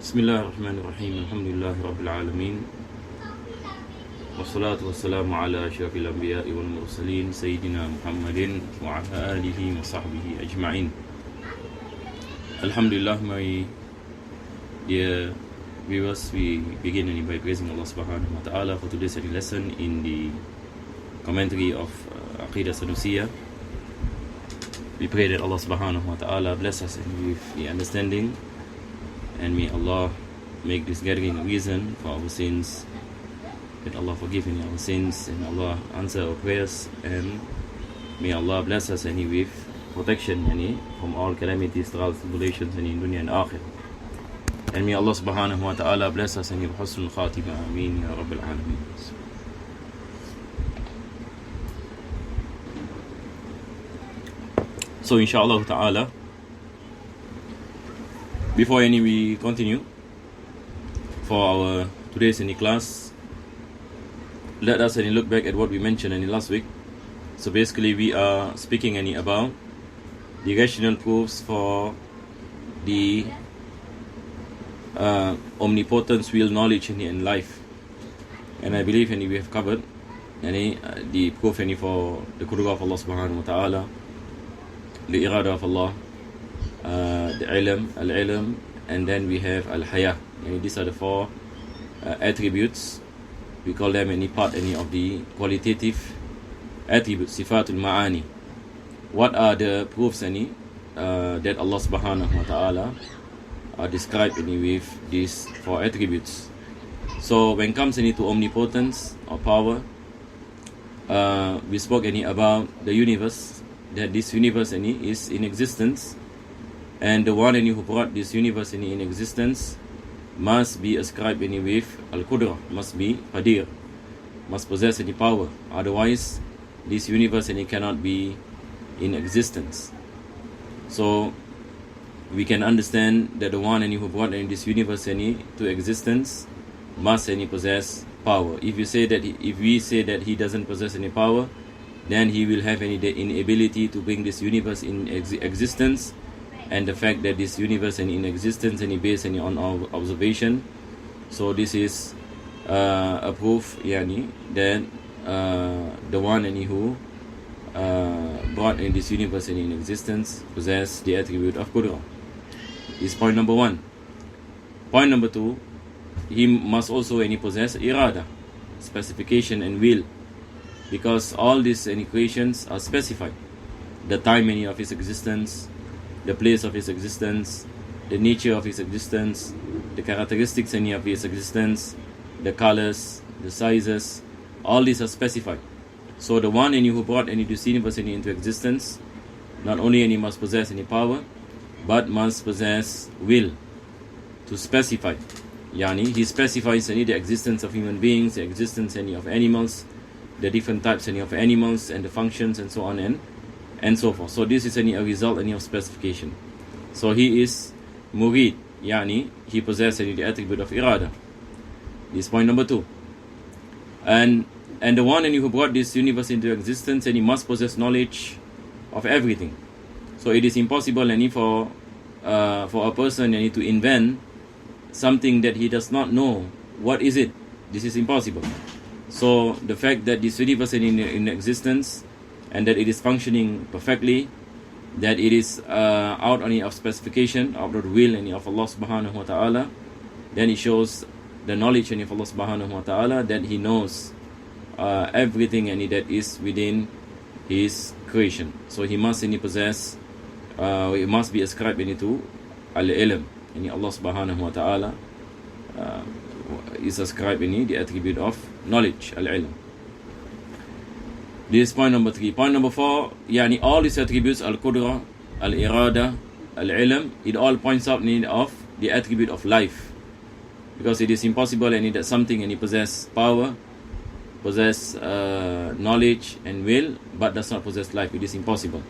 بسم الله الرحمن الرحيم الحمد لله رب العالمين والصلاة والسلام على أشرف الأنبياء والمرسلين سيدنا محمد وعلى آله وصحبه أجمعين. Alhamdulillah, my dear viewers, we begin by praising Allah subhanahu wa ta'ala for today's lesson in the commentary of Aqeedah Sanusiyyah. We pray that Allah subhanahu wa ta'ala bless us with the understanding, and may Allah make this gathering a reason for our sins, that Allah forgive any our sins, and Allah answer our prayers, and may Allah bless us with protection from all calamities, trials, tribulations in dunya and akhirah. And may Allah subhanahu wa ta'ala bless us with husnul khatimah. Ameen ya Rabbil Alameen. So inshallah ta'ala, before we continue for our today's class, let us look back at what we mentioned last week. So basically we are speaking about the rational proofs for the omnipotence, will, knowledge in life. And I believe we have covered the proof for the qudra of Allah subhanahu wa ta'ala, the irada of Allah, the ilm, al-ilm, and then we have al-haya. These are the four attributes. We call them part of the qualitative attributes, sifatul ma'ani. What are the proofs that Allah subhanahu wa ta'ala described with these four attributes? So when it comes to omnipotence or power, we spoke about the universe, that this universe is in existence, and the one who brought this universe in existence must be ascribed with al-qudra, must be qadir, must possess any power. Otherwise, this universe cannot be in existence. So we can understand that the one who brought this universe to existence must possess power. If we say that he doesn't possess any power, then he will have the inability to bring this universe in existence. And the fact that this universe in existence based on our observation, so this is a proof that the one who brought this universe in existence possess the attribute of qudra. This is point number one. Point number two, he must also possess irada, specification and will, because all these equations are specified. The time of his existence, the place of his existence, the nature of his existence, the characteristics of his existence, the colors, the sizes, all these are specified. So the one who brought this universe into existence, not only must possess power, but must possess will to specify. He specifies the existence of human beings, the existence of animals, the different types of animals and the functions and so on and so forth. So this is a result of specification. So he is murid, he possesses the attribute of irada. This is point number two. And the one who brought this universe into existence, he must possess knowledge of everything. So it is impossible for a person to invent something that he does not know. What is it? This is impossible. So the fact that this universe is in existence, and that it is functioning perfectly, that it is out of specification, out of the will of Allah subhanahu wa ta'ala, then it shows the knowledge of Allah subhanahu wa ta'ala, that he knows everything that is within his creation. So he must possess, he must be ascribed to al-ilm, Allah subhanahu wa ta'ala is ascribed the attribute of knowledge, al-ilm. This is point number three. Point number four, all these attributes, al-qudra, al-irada, al-ilm, it all points out of the attribute of life. Because it is impossible that something possess power, possess knowledge and will, but does not possess life. It is impossible.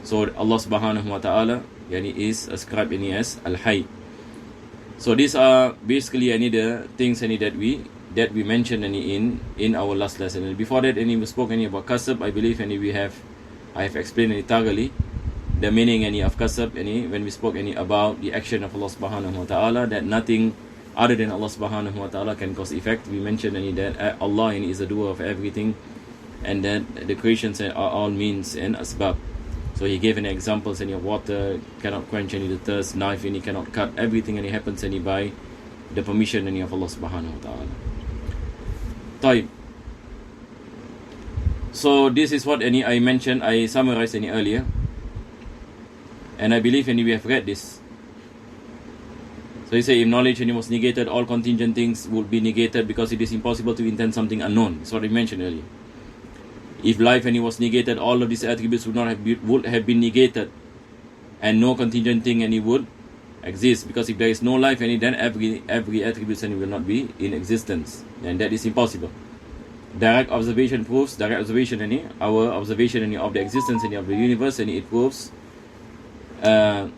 So Allah subhanahu wa ta'ala is ascribed as al-hayy. So these are basically the things that we mentioned in our last lesson. And before that, we spoke about kasab. I believe I have explained it thoroughly, the meaning of kasab, when we spoke about the action of Allah subhanahu wa ta'ala, that nothing other than Allah subhanahu wa ta'ala can cause effect. We mentioned that Allah is the doer of everything, and that the creations are all means and asbab. So he gave an examples, water cannot quench the thirst, knife cannot cut, everything happens by the permission of Allah subhanahu wa ta'ala. Taib. So this is what I mentioned, I summarized earlier, and I believe we have read this. So he said, if knowledge was negated, all contingent things would be negated, because it is impossible to intend something unknown. That's what I mentioned earlier. If life was negated, all of these attributes would have been negated, and no contingent thing would exist, because if there is no life then every attribute will not be in existence, and that is impossible. Direct observation, our observation of the existence of the universe, and it proves that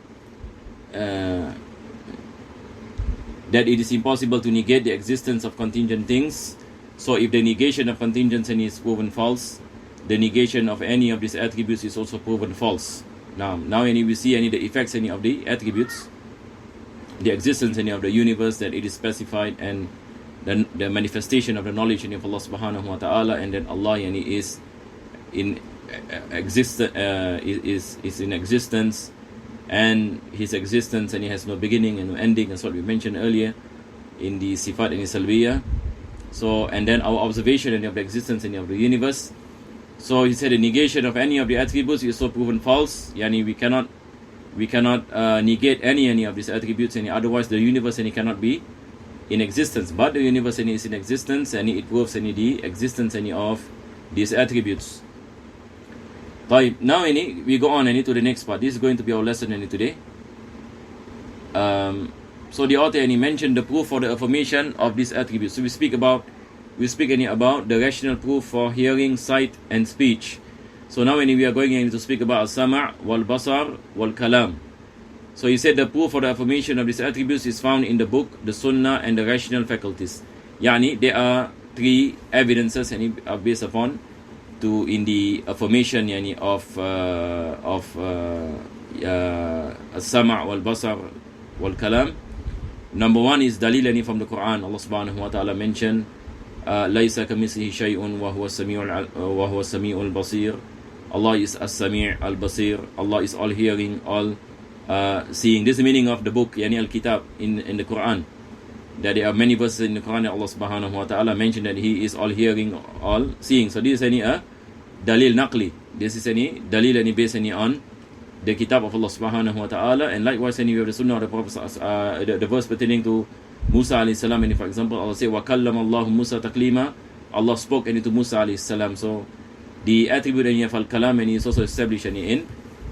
it is impossible to negate the existence of contingent things. So if the negation of contingent is proven false, the negation of any of these attributes is also proven false. Now we see the effects of the attributes, the existence of the universe, that it is specified, and the manifestation of the knowledge of Allah subhanahu wa ta'ala, and then Allah is in existence, and his existence he has no beginning and no ending. That's what we mentioned earlier in the sifat and salbiyah. So, and then our observation of the existence of the universe. So he said the negation of any of the attributes is so proven false. We cannot negate any of these attributes, otherwise the universe cannot be in existence. But the universe is in existence, and it proves the existence of these attributes. Now we go on to the next part. This is going to be our lesson today. So the author mentioned the proof for the affirmation of these attributes. So we speak about the rational proof for hearing, sight, and speech. So now we are going to speak about as-sama' wal-basar wal-kalam. So he said the proof for the affirmation of these attributes is found in the book, the sunnah, and the rational faculties. There are three evidences are based upon in the affirmation of as-sama' wal-basar wal-kalam. Number one is dalil from the Quran. Allah subhanahu wa ta'ala mentioned laysa kamithlihi shay'un wa huwa as-sami'ul basir. Allah is as-sami' al-basir. Allah is all hearing, all seeing. This is the meaning of the book, al-kitab, in the Quran. That there are many verses in the Quran that Allah subhanahu wa ta'ala mentioned that he is all hearing, all seeing. So this is a dalil naqli. This is dalil based on the kitab of Allah subhanahu wa ta'ala. And likewise we have the sunnah of the Prophet, the verse pertaining to Musa alayhi salam, for example, Allah say, وَكَلَّمَ اللَّهُ مُوسَى تَكْلِيمًا. Allah spoke to Musa alayhi salam. So the attribute of al-kalam is also established in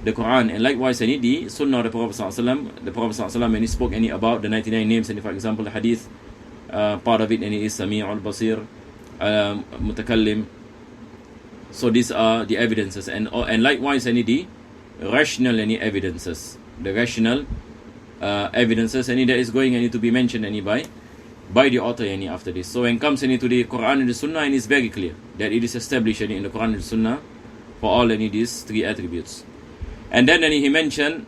the Quran. And likewise the sunnah of the Prophet sallallahu alaihi wasallam, when he spoke about the 99 names, and for example the hadith, part of it is Sami'ul Basir, Mutakallim. So these are the evidences, and likewise the rational evidences, the rational evidences, that is going to be mentioned by the author after this. So when it comes to the Quran and the Sunnah, it is very clear that it is established in the Quran and the Sunnah for all these three attributes. And then he mentioned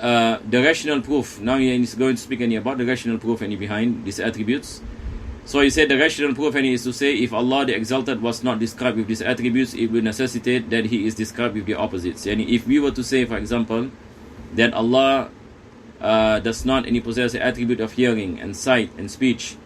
the rational proof. Now he is going to speak about the rational proof behind these attributes. So he said the rational proof is to say, if Allah the Exalted was not described with these attributes, it will necessitate that he is described with the opposites. And if we were to say, for example, that Allah does not possess the attribute of hearing and sight and speech,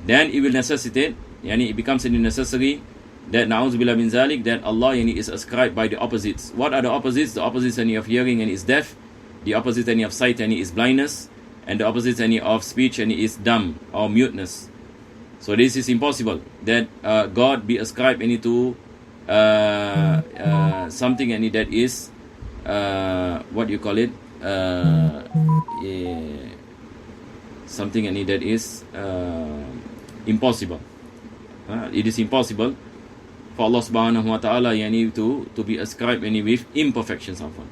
then it will necessitate, it becomes necessary that na'udzubillah min zalik, that Allah is ascribed by the opposites. What are the opposites? The opposites of hearing is deaf, the opposite of sight is blindness, and the opposite of speech is dumb or muteness. So this is impossible that God be ascribed to something that is what you call it, something that is impossible. It is impossible for Allah subhanahu wa ta'ala to be ascribed with imperfections of one.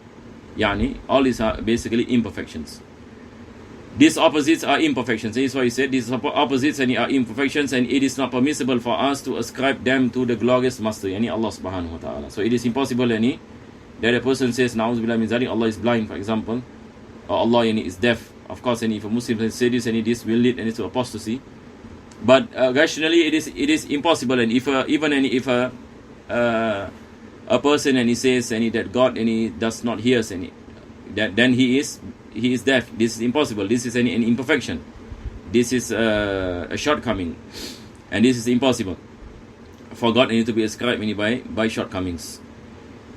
All these are basically imperfections. These opposites are imperfections. This is why he said these opposites are imperfections, and it is not permissible for us to ascribe them to the glorious Master, Allah subhanahu wa ta'ala. So it is impossible that a person says, Na'udzubillah min zalik, Allah is blind, for example, or Allah is deaf. Of course, if a Muslim says this, this will lead to apostasy. But rationally, it is impossible. And if a person he says that God he does not hear then he is deaf. This is impossible. This is an imperfection. This is a shortcoming, and this is impossible for God to be ascribed by shortcomings,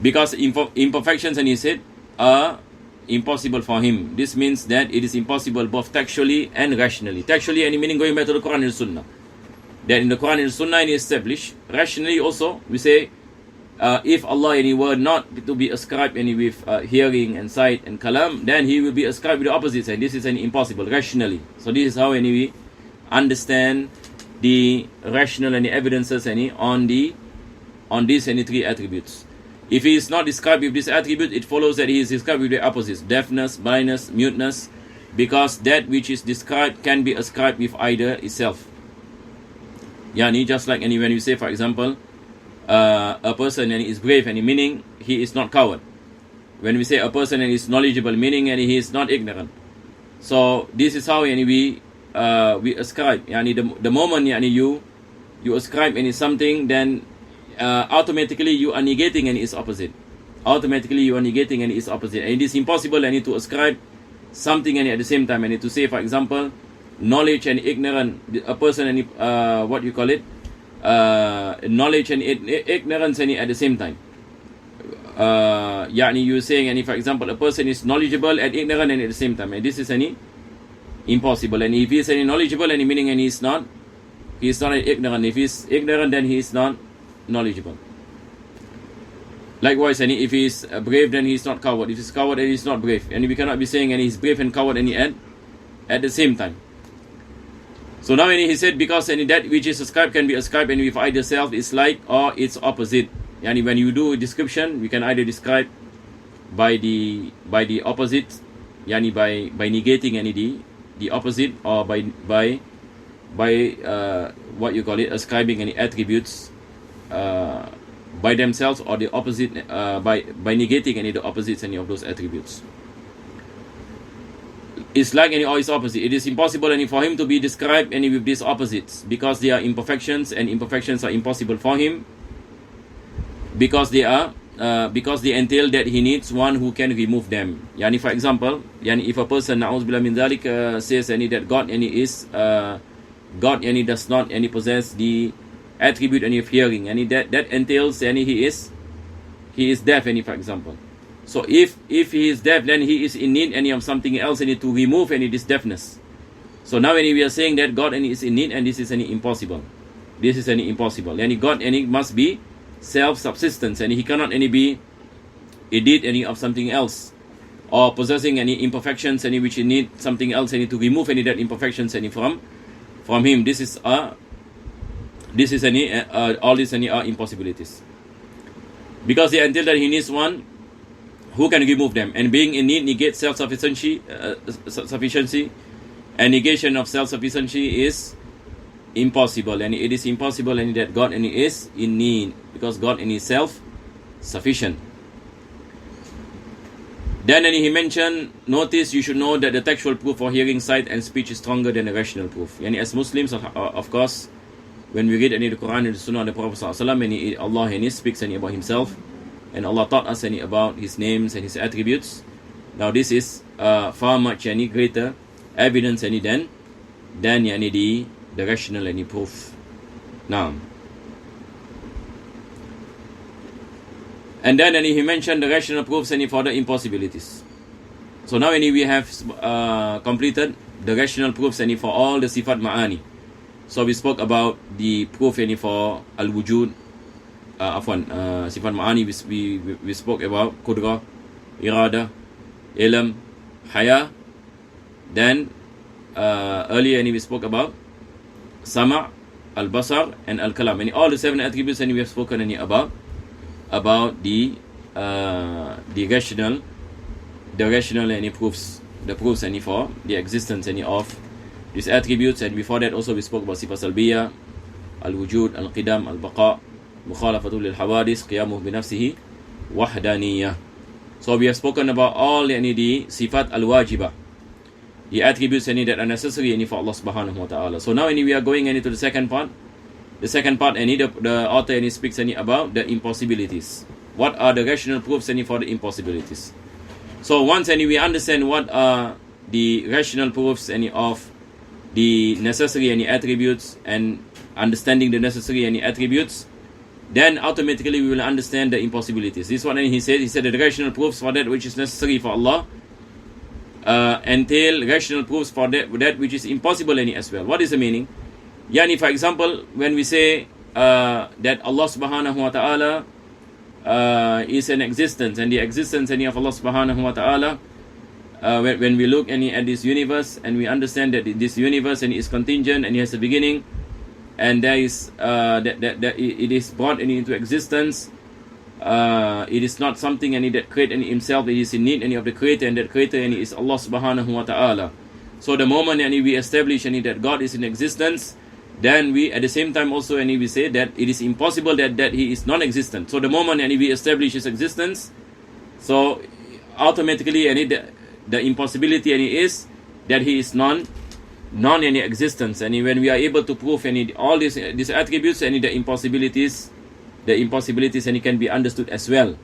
because imperfections he said are impossible for him. This means that it is impossible both textually and rationally. Textually, meaning going back to the Quran and Sunnah. That in the Quran and Sunnah it is established. Rationally also, we say, if Allah were not to be ascribed with hearing and sight and kalam, then he will be ascribed with the opposites, and this is impossible rationally. So this is how we understand the rational and the evidences on these three attributes. If he is not described with this attribute, it follows that he is described with the opposites: deafness, blindness, muteness, because that which is described can be ascribed with either itself. Just like when you say, for example, a person is brave, meaning he is not coward. When we say a person is knowledgeable, meaning he is not ignorant. So this is how we ascribe. The moment you ascribe something, then automatically you are negating its opposite. Automatically you are negating its opposite. And it is impossible to ascribe something at the same time. To say, for example, knowledge and ignorance, a person knowledge and ignorance at the same time. You're saying, for example, a person is knowledgeable and ignorant at the same time. And this is impossible. And if he is knowledgeable, meaning he is not ignorant. If he is ignorant, then he is not knowledgeable. Likewise, if he is brave, then he is not coward. If he is coward, then he is not brave. And we cannot be saying he is brave and coward at the same time. So now he said, because that which is ascribed can be ascribed with either self, its like, or its opposite. When you do a description, we can either describe by the opposite, by negating the opposite, or by ascribing any attributes by themselves, or the opposite by negating the opposites of those attributes. It's like or its opposite. It is impossible for him to be described with these opposites, because they are imperfections, and imperfections are impossible for him, because they entail that he needs one who can remove them. For example, if a person, na'udzubillah min dhalik, says that God is God does not possess the attribute of hearing, that entails he is deaf, for example. So if he is deaf, then he is in need of something else to remove this deafness. So now we are saying that God is in need, and this is impossible. This is impossible. God must be self-subsistence, and he cannot be in need of something else, or possessing any imperfections which he need something else to remove that imperfections from him. This is all these are impossibilities, because they entail that he needs one who can remove them, and being in need negates self-sufficiency, and negation of self-sufficiency is impossible, and it is impossible that God is in need, because God is self-sufficient. Then he mentioned, notice, you should know that the textual proof for hearing, sight and speech is stronger than the rational proof. As Muslims, of course, when we read the Quran and the Sunnah of the Prophet ﷺ, Allah speaks about himself, and Allah taught us about his names and his attributes. Now this is far much greater evidence than the rational proof. Now, and then he mentioned the rational proofs for the impossibilities. So now we have completed the rational proofs for all the sifat ma'ani. So we spoke about the proof for al-wujud, sifat ma'ani. We spoke about qudra, irada, ilm, haya. Then earlier we spoke about sama', al-basar, and al-kalam. And all the 7 attributes we have spoken about the rational proofs, the proofs for the existence of these attributes. And before that also we spoke about sifat salbiyah, al-wujud, al-qidam, al-baqa, mukhalafatul lil hawadis, qiyamuh bi nafsihi, wahdaniyah. So we have spoken about all the sifat al-wajibah, the attributes that are necessary for Allah subhanahu wa ta'ala. So now we are going into the second part. The second part, the author speaks about the impossibilities. What are the rational proofs for the impossibilities? So once we understand what are the rational proofs of the necessary attributes, and understanding the necessary attributes, then automatically we will understand the impossibilities. This is what he said. He said that the rational proofs for that which is necessary for Allah entail rational proofs for that which is impossible as well. What is the meaning? For example, when we say that Allah subhanahu wa ta'ala is an existence, and the existence of Allah subhanahu wa ta'ala, when we look at this universe, and we understand that this universe is contingent and it has a beginning, and there is that it is brought into existence. It is not something that create himself. It is in need of the creator, and that creator is Allah subhanahu wa ta'ala. So the moment we establish that God is in existence, then we at the same time also we say that it is impossible that he is non-existent. So the moment we establish his existence, so automatically the impossibility is that he is non-existence. And when we are able to prove all these attributes, the impossibilities can be understood as well.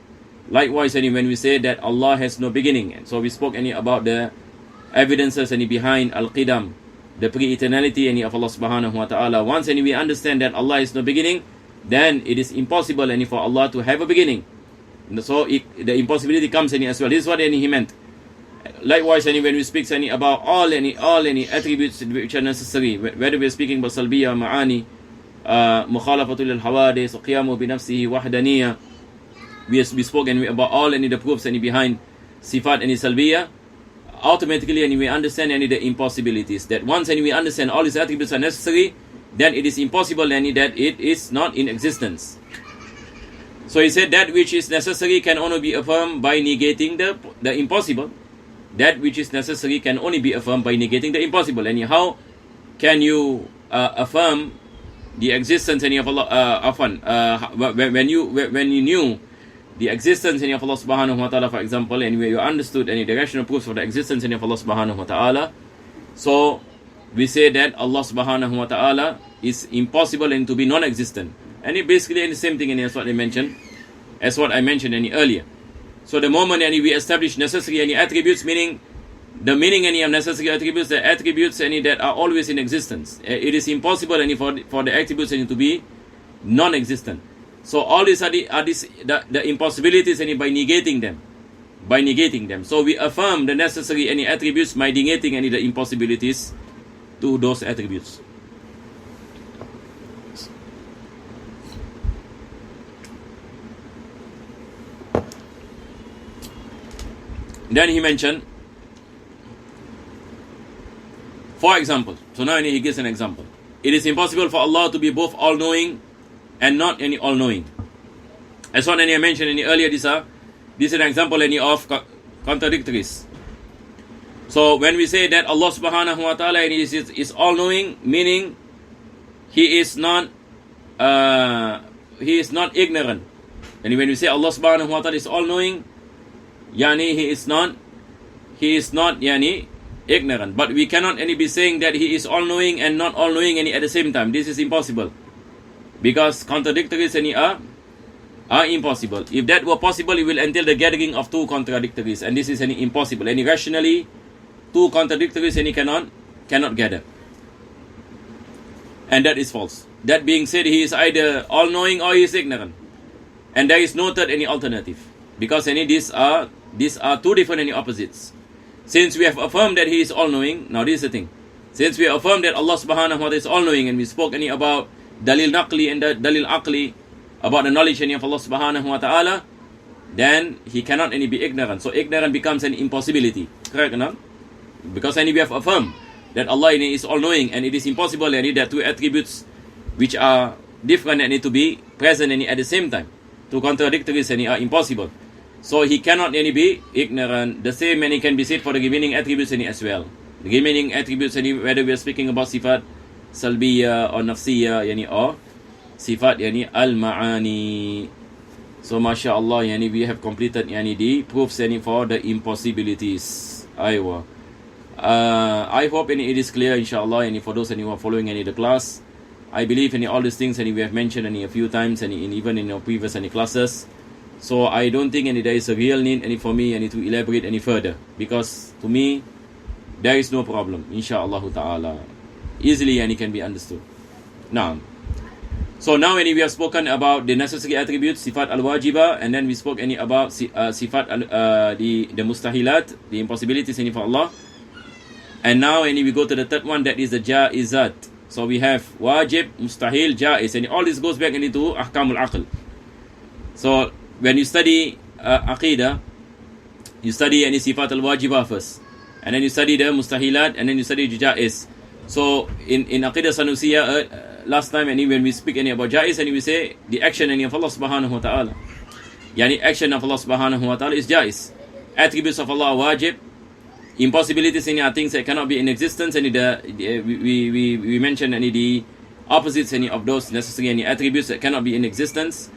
Likewise, when we say that Allah has no beginning, and so we spoke about the evidences behind al-qidam, the pre-eternality of Allah subhanahu wa ta'ala. Once we understand that Allah has no beginning, then it is impossible for Allah to have a beginning. And so the impossibility comes as well. This is what he meant. Likewise, when we speak about all attributes which are necessary, whether we are speaking about salbiyah, ma'ani, mukhalafatul al-hawadis, qiyamu bi nafsihi, wahdaniyah, we spoke about all the proofs behind sifat and salbiyah. Automatically we understand the impossibilities, that once we understand all these attributes are necessary, then it is impossible that it is not in existence. So he said that which is necessary can only be affirmed by negating the impossible. That which is necessary can only be affirmed by negating the impossible. And how can you affirm the existence of Allah when you knew the existence of Allah subhanahu wa ta'ala, for example, and where you understood the rational proofs for the existence of Allah subhanahu wa ta'ala? So we say that Allah subhanahu wa ta'ala is impossible and to be non-existent. And it basically the same thing as what I mentioned earlier. So the moment we establish necessary attributes, meaning the meaning of necessary attributes, the attributes that are always in existence. It is impossible for the attributes to be non-existent. So all these are the impossibilities by negating them. So we affirm the necessary attributes by negating the impossibilities to those attributes. Then he mentioned, for example, so now he gives an example. It is impossible for Allah to be both all-knowing and not all-knowing. As what I mentioned earlier, this is an example of contradictories. So when we say that Allah subhanahu wa ta'ala is all-knowing, meaning he is not ignorant. And when we say Allah subhanahu wa ta'ala is all-knowing, he is not ignorant. But we cannot be saying that he is all-knowing and not all-knowing at the same time. This is impossible, because contradictories are impossible. If that were possible, it will entail the gathering of two contradictories, and this is impossible. Rationally, two contradictories cannot gather, and that is false. That being said, he is either all-knowing or he is ignorant, and there is no third alternative, because these are two different opposites. Since we have affirmed that he is all-knowing, now this is the thing. Since we have affirmed that Allah subhanahu wa ta'ala is all-knowing, and we spoke about dalil naqli and dalil aqli, about the knowledge of Allah subhanahu wa ta'ala, then he cannot be ignorant. So ignorant becomes an impossibility. Correct or not? Because we have affirmed that Allah is all-knowing, and it is impossible that there are two attributes which are different and need to be present at the same time. Two contradictories are impossible. So he cannot be ignorant. The same can be said for the remaining attributes as well. The remaining attributes, whether we are speaking about sifat salbiyah or nafsiyah, or sifat al-ma'ani. So mashallah, yani we have completed yani the proofs yani for the impossibilities. Aywa. I hope any it is clear, inshallah, and for those who are following any the class, I believe any all these things and we have mentioned any a few times and even in our previous any classes. So I don't think any there is a real need any for me any to elaborate any further, because to me there is no problem, inshallah ta'ala. Easily and it can be understood. Now, so now we have spoken about the necessary attributes, sifat al-wajiba, and then we spoke any about sifat the mustahilat, the impossibilities any for Allah. And now we go to the third one, that is the jaizat. So we have wajib, mustahil, jaiz, and all this goes back into ahkamul aql. So when you study Aqeedah, you study any sifat al-wajibah first, and then you study the mustahilat, and then you study the jaiz. So in Aqeedah Sanusiyyah, last time when we speak about jaiz, and we say the action of Allah subhanahu wa ta'ala. Yani action of Allah subhanahu wa ta'ala is jaiz. Attributes of Allah are wajib. Impossibilities are things that cannot be in existence, and we mentioned any the opposites any of those necessary any attributes that cannot be in existence.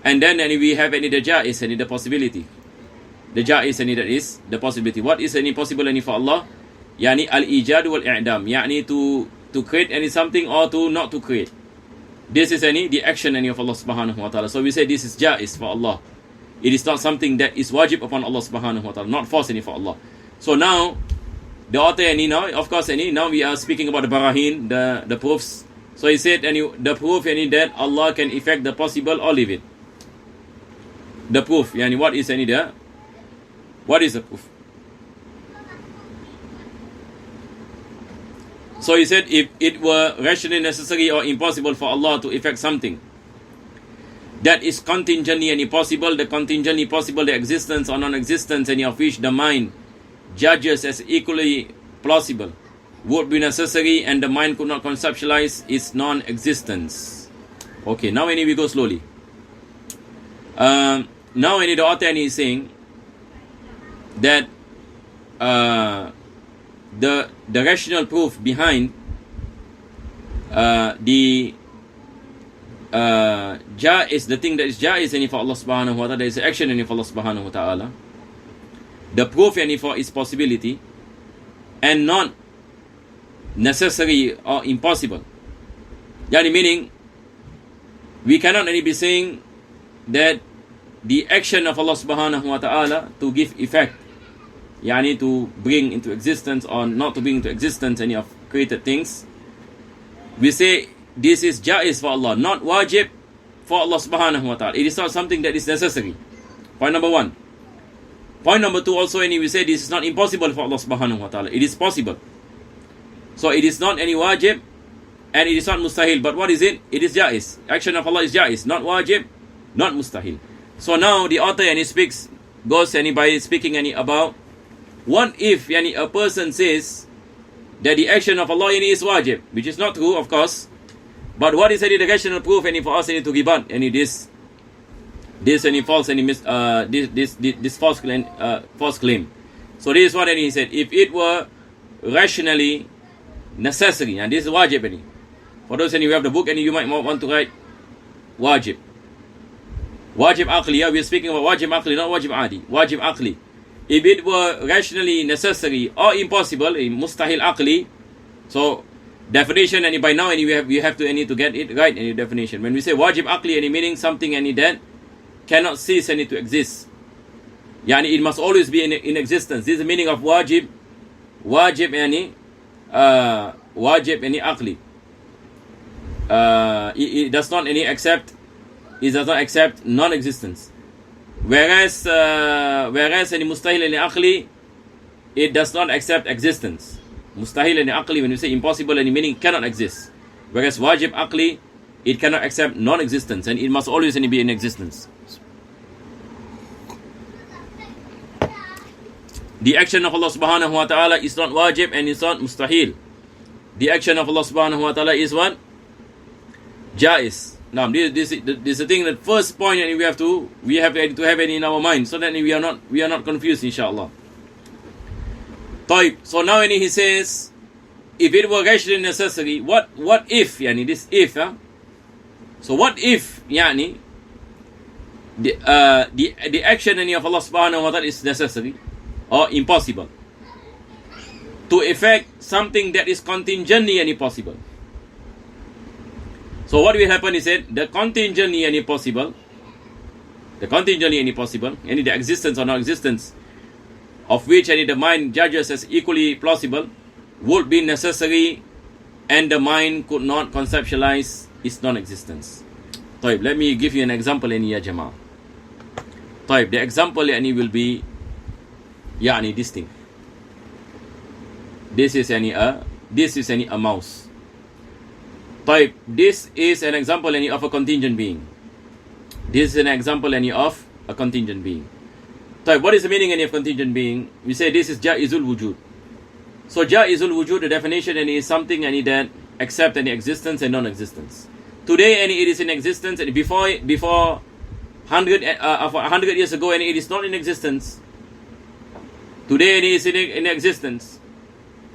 And then we have any the jaiz, any the possibility. The jaiz any that is the possibility. What is any possible any for Allah? Yani al-ijad wal-i'dam. Yani to create any something or to not to create. This is any the action any of Allah subhanahu wa ta'ala. So we say this is jaiz for Allah. It is not something that is wajib upon Allah subhanahu wa ta'ala, not forced any for Allah. So now the author any now, of course any now we are speaking about the barahin, the proofs. So he said the proof any that Allah can effect the possible or leave it. The proof, yani what is any the what is the proof? So he said, if it were rationally necessary or impossible for Allah to effect something that is contingently and impossible, the contingently possible, the existence or non-existence any of which the mind judges as equally plausible, would be necessary, and the mind could not conceptualize its non-existence. Okay, now we go slowly. Now the author is saying that the rational proof behind the jaiz, the thing that is jaiz any for Allah subhanahu wa ta'ala, there is action any for Allah subhanahu wa ta'ala. The proof any for its possibility and not necessary or impossible. Yani meaning we cannot any be saying that the action of Allah subhanahu wa ta'ala to give effect, yani to bring into existence or not to bring into existence any of created things, we say this is jaiz for Allah, not wajib for Allah subhanahu wa ta'ala. It is not something that is necessary. Point number one. Point number two also, and we say this is not impossible for Allah subhanahu wa ta'ala. It is possible. So it is not any wajib and it is not mustahil. But what is it? It is jaiz. Action of Allah is jaiz, not wajib, not mustahil. So now the author and he speaks, goes and by speaking and about what if yani, a person says that the action of Allah is wajib, which is not true, of course. But what is the rational proof any for us any to rebut any this any false any this false claim? So this is what he said. If it were rationally necessary, and this is wajib any. For those who have the book and you might want to write wajib. Wajib aqli, we are speaking about wajib aqli, not wajib adi. Wajib aqli. If it were rationally necessary or impossible, mustahil aqli. So definition, and by now we have to need to get it right. Any definition. When we say wajib aqli, any meaning something any that cannot cease any to exist. Yani it must always be in existence. This is the meaning of wajib. Wajib any aqli. It does not any accept. It does not accept non-existence. Whereas any mustahil any aqli, it does not accept existence. Mustahil any aqli, when you say impossible any meaning cannot exist. Whereas wajib aqli, it cannot accept non-existence and it must always be in existence. The action of Allah subhanahu wa ta'ala is not wajib and it's not mustahil. The action of Allah subhanahu wa ta'ala is what? Jaiz. Now this is the thing, that first point, and we have to have it in our mind so that we are not confused, inshallah. Taib. So now he says, if it were rationally necessary, what if, yani this if, so what if, yani, the action any of Allah subhanahu wa ta'ala is necessary or impossible to effect something that is contingently any possible. So what will happen is that the contingently any possible, any the existence or non-existence of which any the mind judges as equally plausible would be necessary, and the mind could not conceptualize its non-existence. طيب, let me give you an example in ya Jama'ah. طيب, the example any will be this thing. This is any a mouse. طيب, this is an example any of a contingent being. This is an example any of a contingent being. طيب, what is the meaning any of contingent being? We say this is jaizul wujud. So jaizul wujud, the definition any is something any that accept any existence and non-existence. Today any it is in existence, and before 100 years ago any it is not in existence. Today any is in existence.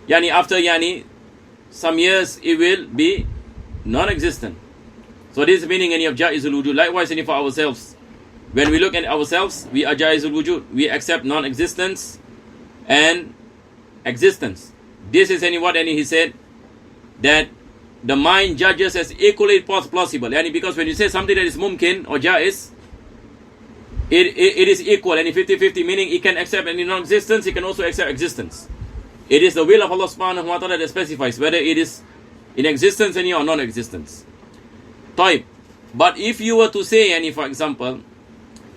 After some years it will be non-existent. So this is the meaning any of jaizul wujud. Likewise any for ourselves. When we look at ourselves, we are jaizul wujud. We accept non-existence and existence. This is any what any he said that the mind judges as equally plausible. Because when you say something that is mumkin or jaiz, it is equal, and 50-50, meaning it can accept any non-existence, it can also accept existence. It is the will of Allah subhanahu wa ta'ala that specifies whether it is in existence any or non-existence. Type. But if you were to say any, for example,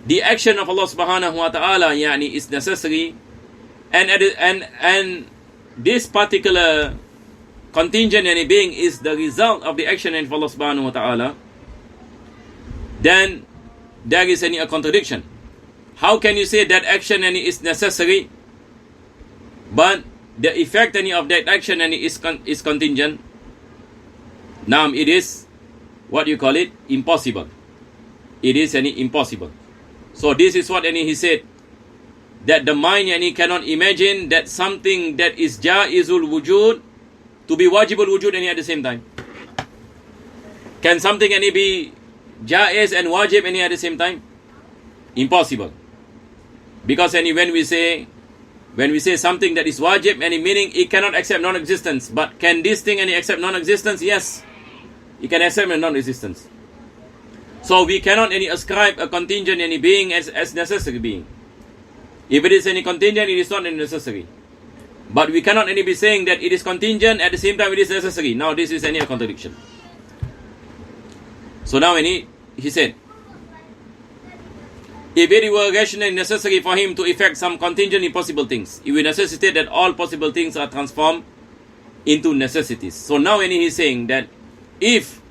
the action of Allah subhanahu wa ta'ala is necessary, and this particular contingent any being is the result of the action of Allah subhanahu wa ta'ala, then there is any a contradiction. How can you say that action any is necessary, but the effect any of that action any is contingent? Now it is what you call it impossible. It is any impossible. So this is what any he said, that the mind any cannot imagine that something that is jaizul wujud to be wajibul wujud any at the same time. Can something any be jaiz and wajib any at the same time? Impossible. Because any when we say something that is wajib, any meaning it cannot accept non-existence. But can this thing any accept non-existence? Yes, it can accept non-existence. So we cannot any ascribe a contingent any being as necessary being. If it is any contingent, it is not any necessary. But we cannot any be saying that it is contingent at the same time it is necessary. Now this is any a contradiction. So now he said, if it were rationally necessary for him to effect some contingent impossible things, it will necessitate that all possible things are transformed into necessities. So now he is saying that if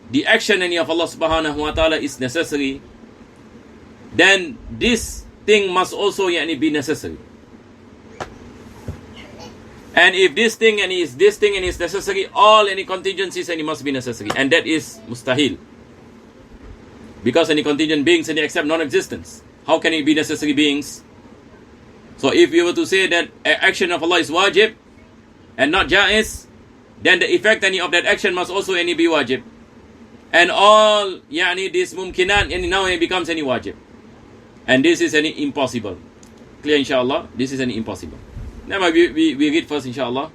the action any of Allah subhanahu wa ta'ala is necessary, then this thing must also be necessary. And if this thing is necessary, all any contingencies must be necessary, and that is mustahil. Because any contingent beings any accept non-existence. How can it be necessary beings? So if you were to say that action of Allah is wajib and not jaiz, then the effect any of that action must also any be wajib. And all this mumkinat now it becomes any wajib. And this is any impossible. Clear inshallah? This is any impossible. Now we read first inshallah.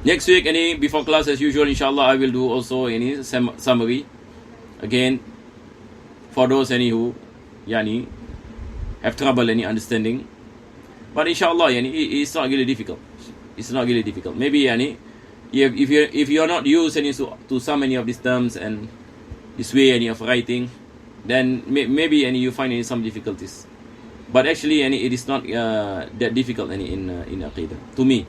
Next week before class as usual inshallah I will do also any summary again for those who have trouble any understanding. But inshallah it's not really difficult. It's not really difficult. Maybe if you are not used to some of these terms and this way of writing, then maybe you find some difficulties. But actually it is not that difficult in Aqeedah to me.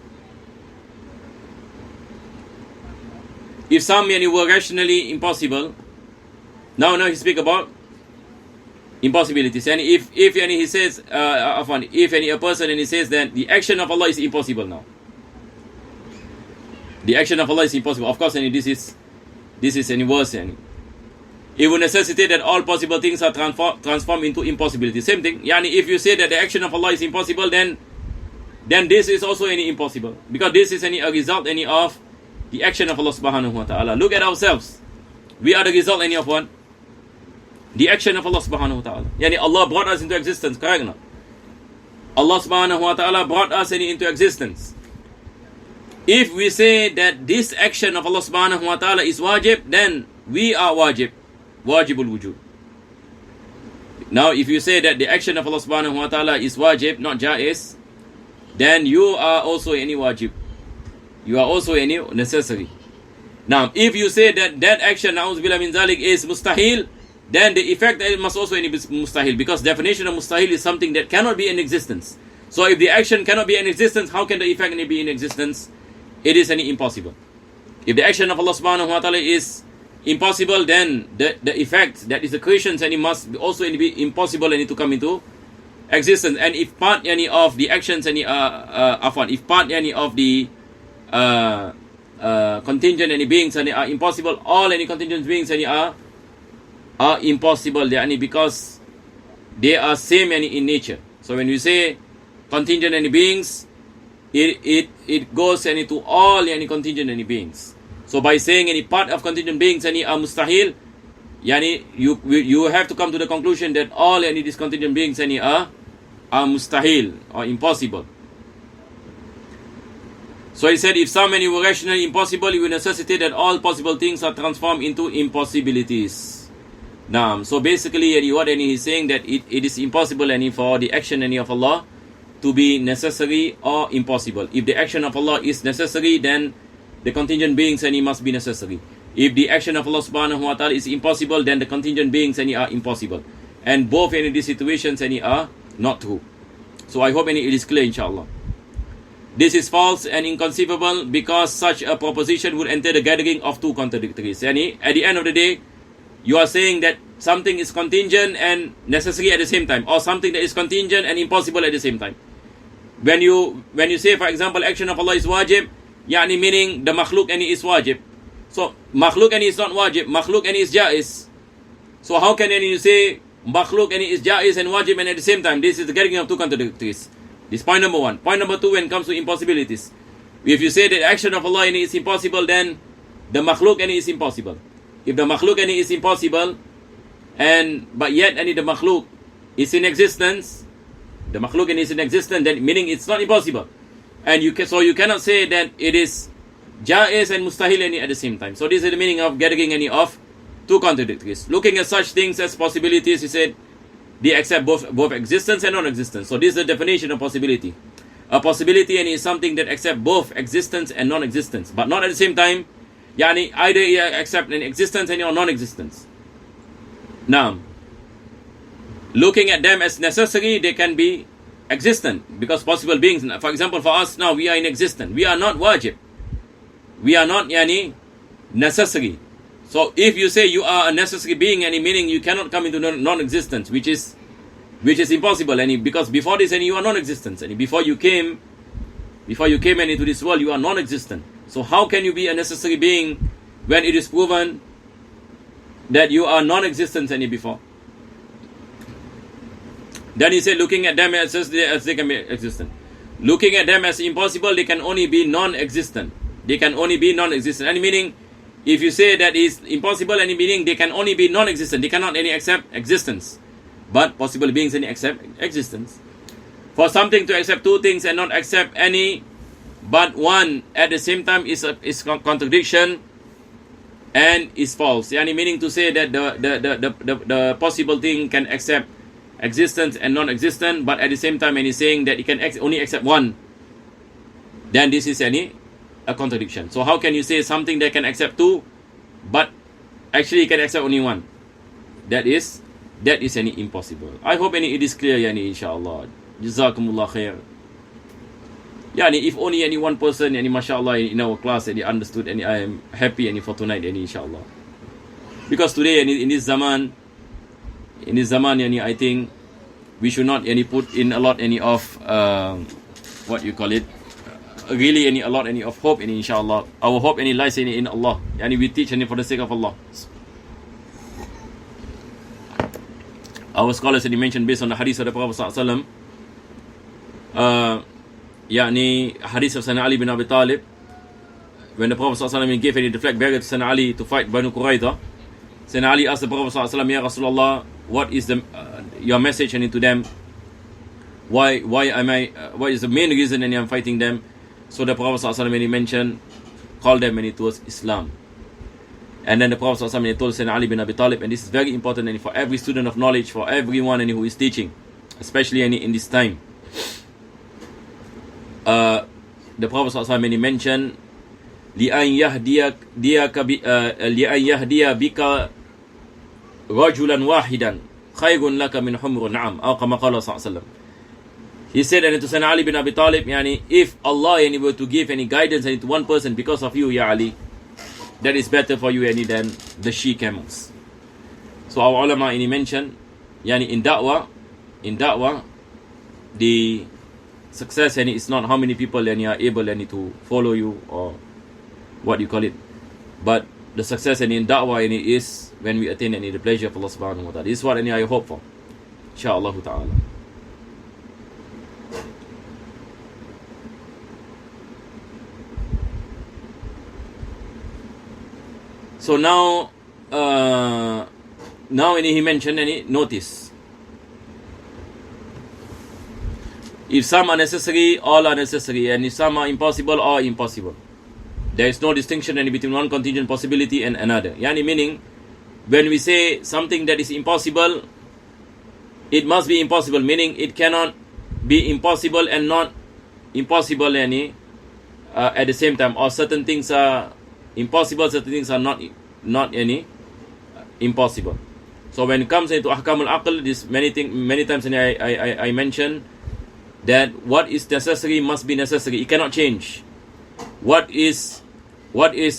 If some were rationally impossible, now he speak about impossibilities. And if he says if a person says that the action of Allah is impossible now. The action of Allah is impossible. Of course, this is any worse. It will necessitate that all possible things are transformed into impossibility. Same thing. If you say that the action of Allah is impossible, then this is also any impossible. Because this is a result of the action of Allah subhanahu wa ta'ala. Look at ourselves. We are the result of what? The action of Allah subhanahu wa ta'ala. Yani Allah brought us into existence, correct or not? Allah subhanahu wa ta'ala brought us into existence. If we say that this action of Allah subhanahu wa ta'ala is wajib, then we are wajibul wujud. Now if you say that the action of Allah subhanahu wa ta'ala is wajib, not jaiz, then you are also any wajib. You are also any necessary. Now if you say that that action, na'udzubillah min zalik, is mustahil, then the effect must also be mustahil, because definition of mustahil is something that cannot be in existence. So if the action cannot be in existence, how can the effect be in existence? It is any impossible. If the action of Allah subhanahu wa ta'ala is impossible, then the effect, that is the creations, and it must also be impossible and to come into existence. And if part of the actions if part of the contingent beings are impossible, all any contingent beings are impossible, because they are same in nature. So when you say contingent beings, it goes to all contingent beings. So by saying any part of contingent beings are mustahil, you have to come to the conclusion that all these contingent beings are mustahil or impossible. So he said, if some were rationally impossible, it will necessitate that all possible things are transformed into impossibilities. Now, so basically what he's saying, that it is impossible for the action of Allah to be necessary or impossible. If the action of Allah is necessary, then the contingent beings must be necessary. If the action of Allah subhanahu wa ta'ala is impossible, then the contingent beings are impossible. And both these situations are not true. So I hope it is clear, inshallah. This is false and inconceivable, because such a proposition would entail the gathering of two contradictories. At the end of the day, you are saying that something is contingent and necessary at the same time, or something that is contingent and impossible at the same time. When you say, for example, action of Allah is wajib, meaning the makhluk is wajib. So makhluk is not wajib, makhluk is jaiz. So how can you say makhluk is jaiz and wajib and at the same time? This is the gathering of two contradictories. This is point number one. Point number two, when it comes to impossibilities, if you say that action of Allah is impossible, then the makhluk is impossible. If the makhluk is impossible, but yet the makhluk is in existence, then meaning it's not impossible. And you cannot say that it is jaiz and mustahil at the same time. So this is the meaning of gathering of two contradictories. Looking at such things as possibilities, he said, they accept both existence and non-existence. So this is the definition of possibility. A possibility is something that accepts both existence and non-existence, but not at the same time. Either you accept an existence and your non-existence. Now, looking at them as necessary, they can be existent, because possible beings, for example, for us now, we are inexistent. We are not wajib. We are not necessary. So if you say you are a necessary being, meaning you cannot come into non-existence, which is impossible, because before this you are non-existence, and before you came into this world, you are non-existent. So how can you be a necessary being when it is proven that you are non-existent before? Then he said, looking at them as they can be existent. Looking at them as impossible, they can only be non-existent. And meaning, if you say that is impossible, meaning they can only be non-existent. They cannot accept existence. But possible beings accept existence. For something to accept two things and not accept any but one at the same time is contradiction and is false. Meaning to say that the possible thing can accept existence and non-existent, but at the same time, he's saying that it can only accept one, then this is a contradiction. So how can you say something that can accept two, but actually can accept only one? That is impossible. I hope it is clear, inshallah. Jazakumullah khair. If only one person, mashallah, in our class, understood, and I am happy for tonight, inshallah. Because today, in this zaman, I think we should not put in a lot of what you call it, really a lot of hope in, inshallah. Our hope lies in Allah. We teach for the sake of Allah. Our scholars mentioned based on the hadith of the Prophet sallallahu alaihi wasallam, hadith of Sayyidina Ali bin Abi Talib, when the Prophet sallallahu alaihi wasallam gave the flag bearer to Sayyidina Ali to fight Banu Qurayza, Sayyidina Ali asked the Prophet ﷺ, Ya Rasulullah, what is your message and to them? Why am I? What is the main reason and I'm fighting them? So the Prophet ﷺ, when he mentioned, called them and it was Islam. And then the Prophet ﷺ told Sayyidina Ali bin Abi Talib, and this is very important and for every student of knowledge, for everyone and who is teaching, especially in this time. The Prophet ﷺ, when he mentioned, لِأَنْ يَهْدِيَ بِكَ رَجُلًا وَاحِدًا خَيْرٌ لَكَ مِنْ حُمْرُ النَّعَمِ أو كما قال صلى الله عليه وسلم. He said, and to Sayyidina Ali bin Abi Talib, if Allah were to give any guidance to one person because of you, Ya Ali, that is better for you than the she camels. So our ulama mentioned, in da'wah, the success is not how many people are able to follow you or what you call it, but the success in da'wah is when we attain the pleasure of Allah subhanahu wa ta'ala. This is what I hope for, inshaAllah ta'ala. So now he mentioned notice. If some are necessary, all are necessary, and if some are impossible, all impossible. There is no distinction between one contingent possibility and another. Meaning, when we say something that is impossible, it must be impossible. Meaning, it cannot be impossible and not impossible at the same time. Or certain things are impossible, certain things are not impossible. So when it comes into ahkamul aql, this many times I mentioned that what is necessary must be necessary. It cannot change. What is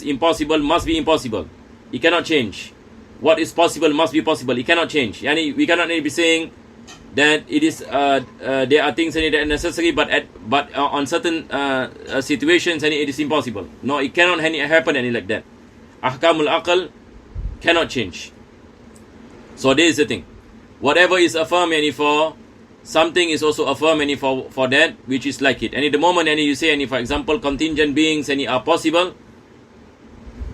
impossible must be impossible. It cannot change. What is possible must be possible. It cannot change. We cannot be saying that it is there are things that are necessary, but on certain situations it is impossible. No, it cannot happen like that. Ahkamul aql cannot change. So this is the thing. Whatever is affirmed for something is also affirmed for that which is like it. And at the moment you say for example contingent beings are possible,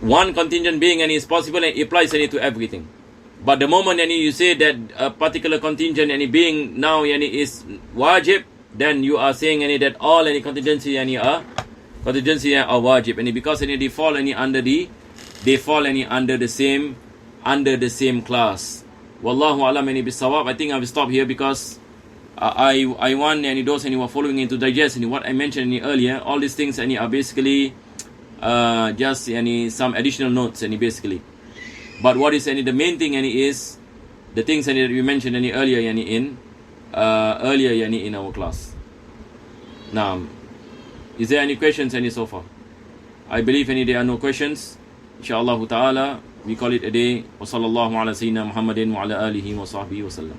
one contingent being is possible and it applies to everything. But the moment you say that a particular contingent being now is wajib, then you are saying that all contingency are wajib, and because they fall under the same class. Wallahu alam bisawab. I think I will stop here because I want those who are following to digest what I mentioned earlier. All these things are basically just some additional notes basically. But what is the main thing is the things that we mentioned earlier in our class. Now, is there any questions so far? I believe there are no questions. Inshallah ta'ala, we call it a day. Wa sallallahu ala sayyidina Muhammadin wa ala alihi wa sahbihi wa sallam.